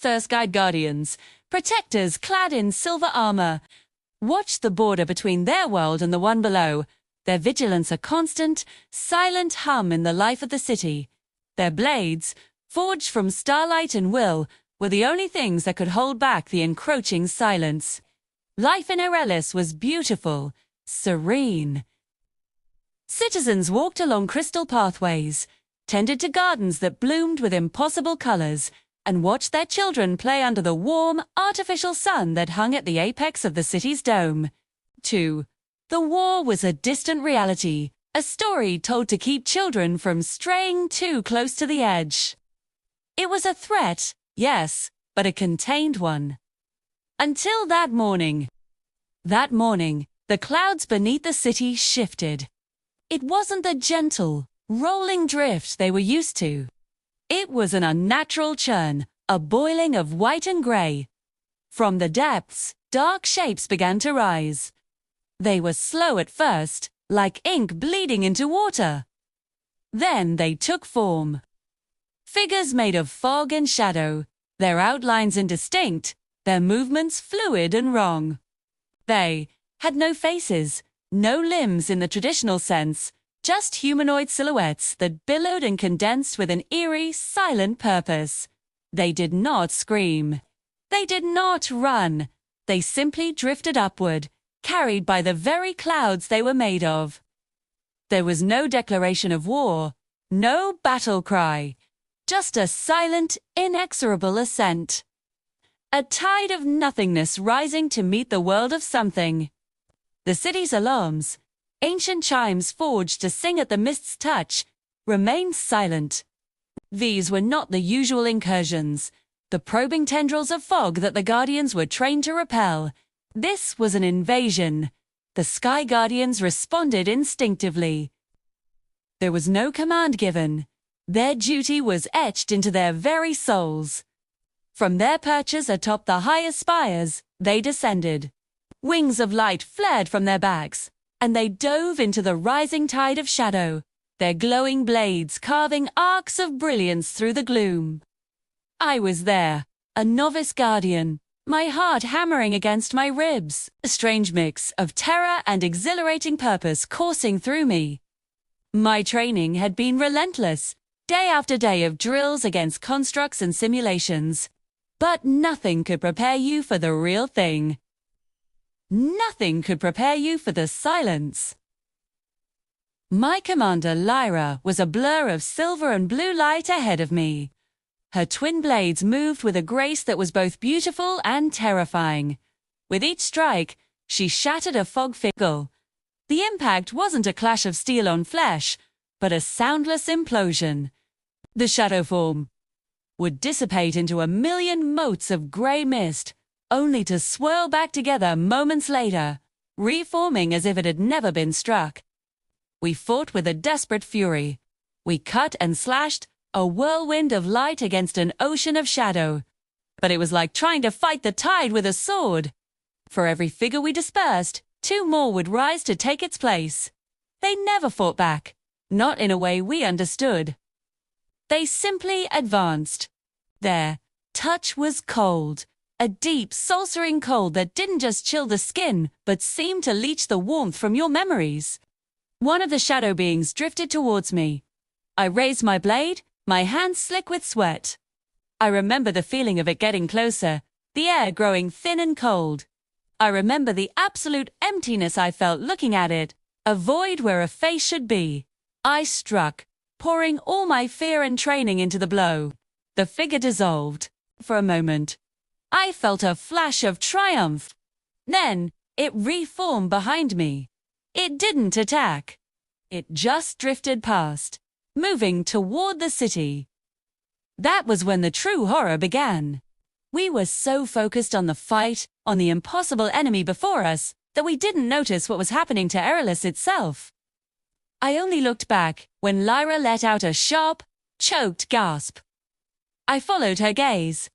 Thirst Guardians, protectors clad in silver armor, watched the border between their world and the one below, their vigilance a constant, silent hum in the life of the city. Their blades, forged from starlight and will, were the only things that could hold back the encroaching silence. Life in Erelis was beautiful, serene. Citizens walked along crystal pathways, tended to gardens that bloomed with impossible colors, and watched their children play under the warm, artificial sun that hung at the apex of the city's dome. 2. The war was a distant reality, a story told to keep children from straying too close to the edge. It was a threat, yes, but a contained one. Until that morning. That morning, the clouds beneath the city shifted. It wasn't the gentle, rolling drift they were used to. It was an unnatural churn, a boiling of white and gray. From the depths, dark shapes began to rise. They were slow at first, like ink bleeding into water. Then they took form. Figures made of fog and shadow, their outlines indistinct, their movements fluid and wrong. They had no faces, no limbs in the traditional sense, just humanoid silhouettes that billowed and condensed with an eerie, silent purpose. They did not scream. They did not run. They simply drifted upward, carried by the very clouds they were made of. There was no declaration of war, no battle cry, just a silent, inexorable ascent. A tide of nothingness rising to meet the world of something. The city's alarms, ancient chimes forged to sing at the mist's touch, remained silent. These were not the usual incursions, the probing tendrils of fog that the Guardians were trained to repel. This was an invasion. The Sky Guardians responded instinctively. There was no command given. Their duty was etched into their very souls. From their perches atop the highest spires, they descended. Wings of light flared from their backs, and they dove into the rising tide of shadow, their glowing blades carving arcs of brilliance through the gloom. I was there, a novice guardian, my heart hammering against my ribs, a strange mix of terror and exhilarating purpose coursing through me. My training had been relentless, day after day of drills against constructs and simulations. But nothing could prepare you for the real thing. Nothing could prepare you for the silence. My commander, Lyra, was a blur of silver and blue light ahead of me. Her twin blades moved with a grace that was both beautiful and terrifying. With each strike, she shattered a fog figure. The impact wasn't a clash of steel on flesh, but a soundless implosion. The shadow form would dissipate into a million motes of grey mist, only to swirl back together moments later, reforming as if it had never been struck. We fought with a desperate fury. We cut and slashed, a whirlwind of light against an ocean of shadow. But it was like trying to fight the tide with a sword. For every figure we dispersed, 2 more would rise to take its place. They never fought back, not in a way we understood. They simply advanced. Their touch was cold, a deep, saucering cold that didn't just chill the skin, but seemed to leach the warmth from your memories. One of the shadow beings drifted towards me. I raised my blade, my hands slick with sweat. I remember the feeling of it getting closer, the air growing thin and cold. I remember the absolute emptiness I felt looking at it, a void where a face should be. I struck, pouring all my fear and training into the blow. The figure dissolved. For a moment, I felt a flash of triumph. Then, it reformed behind me. It didn't attack. It just drifted past, moving toward the city. That was when the true horror began. We were so focused on the fight, on the impossible enemy before us, that we didn't notice what was happening to Erelis itself. I only looked back when Lyra let out a sharp, choked gasp. I followed her gaze.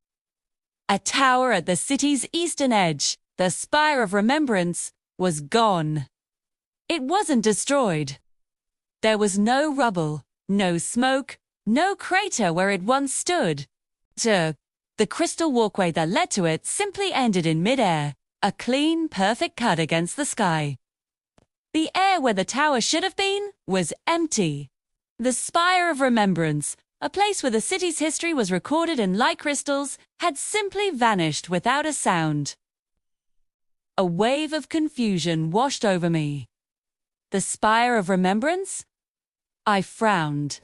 A tower at the city's eastern edge, the Spire of Remembrance, was gone. It wasn't destroyed. There was no rubble, no smoke, no crater where it once stood. The crystal walkway that led to it simply ended in mid-air, a clean, perfect cut against the sky. The air where the tower should have been was empty. The Spire of Remembrance, a place where the city's history was recorded in light crystals, had simply vanished without a sound. A wave of confusion washed over me. The Spire of Remembrance? I frowned.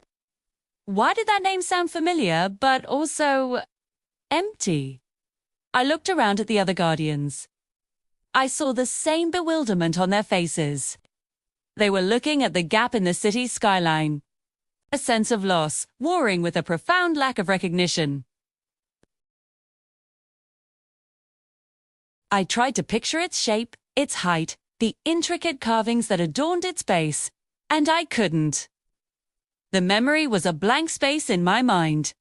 Why did that name sound familiar, but also empty? I looked around at the other Guardians. I saw the same bewilderment on their faces. They were looking at the gap in the city's skyline, a sense of loss, warring with a profound lack of recognition. I tried to picture its shape, its height, the intricate carvings that adorned its base, and I couldn't. The memory was a blank space in my mind.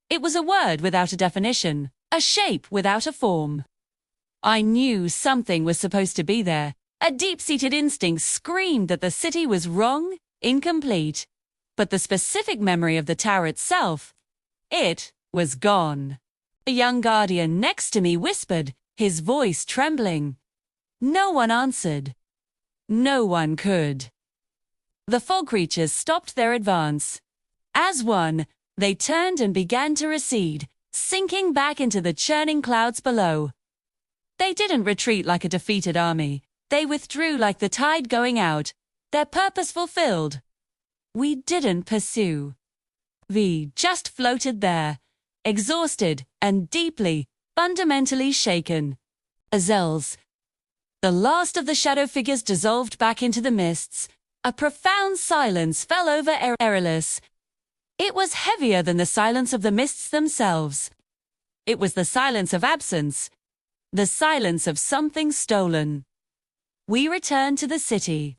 It was a word without a definition, a shape without a form. I knew something was supposed to be there. A deep-seated instinct screamed that the city was wrong, incomplete. But the specific memory of the tower itself, it was gone. A young guardian next to me whispered, his voice trembling. No one answered. No one could. The fog creatures stopped their advance. As one, they turned and began to recede, sinking back into the churning clouds below. They didn't retreat like a defeated army. They withdrew like the tide going out, their purpose fulfilled. We didn't pursue. We just floated there, exhausted and deeply, fundamentally shaken. Azels. The last of the shadow figures dissolved back into the mists. A profound silence fell over Erilus. It was heavier than the silence of the mists themselves. It was the silence of absence, the silence of something stolen. We returned to the city.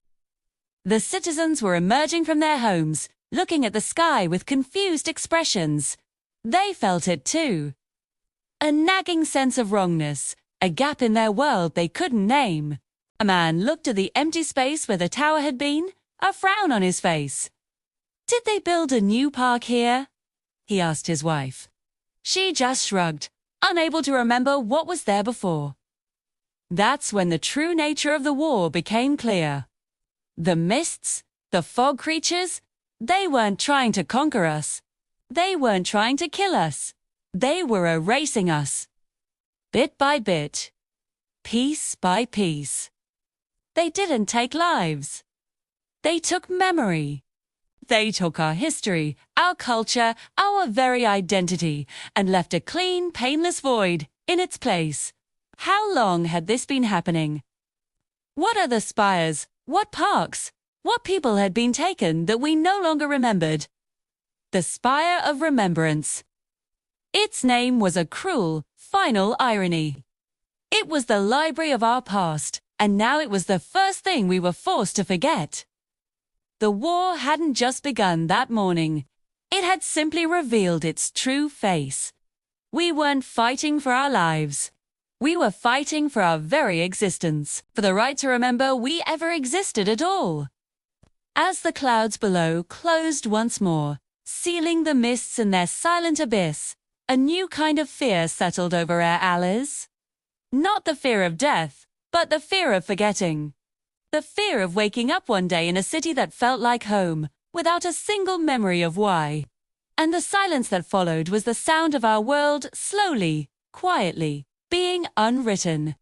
The citizens were emerging from their homes, looking at the sky with confused expressions. They felt it too. A nagging sense of wrongness, a gap in their world they couldn't name. A man looked at the empty space where the tower had been, a frown on his face. Did they build a new park here? He asked his wife. She just shrugged, unable to remember what was there before. That's when the true nature of the war became clear. The mists, the fog creatures, they weren't trying to conquer us. They weren't trying to kill us. They were erasing us. Bit by bit. Piece by piece. They didn't take lives. They took memory. They took our history, our culture, our very identity, and left a clean, painless void in its place. How long had this been happening? What other spires, what parks, what people had been taken that we no longer remembered? The Spire of Remembrance. Its name was a cruel, final irony. It was the library of our past, and now it was the first thing we were forced to forget. The war hadn't just begun that morning. It had simply revealed its true face. We weren't fighting for our lives. We were fighting for our very existence, for the right to remember we ever existed at all. As the clouds below closed once more, sealing the mists in their silent abyss, a new kind of fear settled over our allies. Not the fear of death, but the fear of forgetting. The fear of waking up one day in a city that felt like home, without a single memory of why. And the silence that followed was the sound of our world slowly, quietly, being unwritten.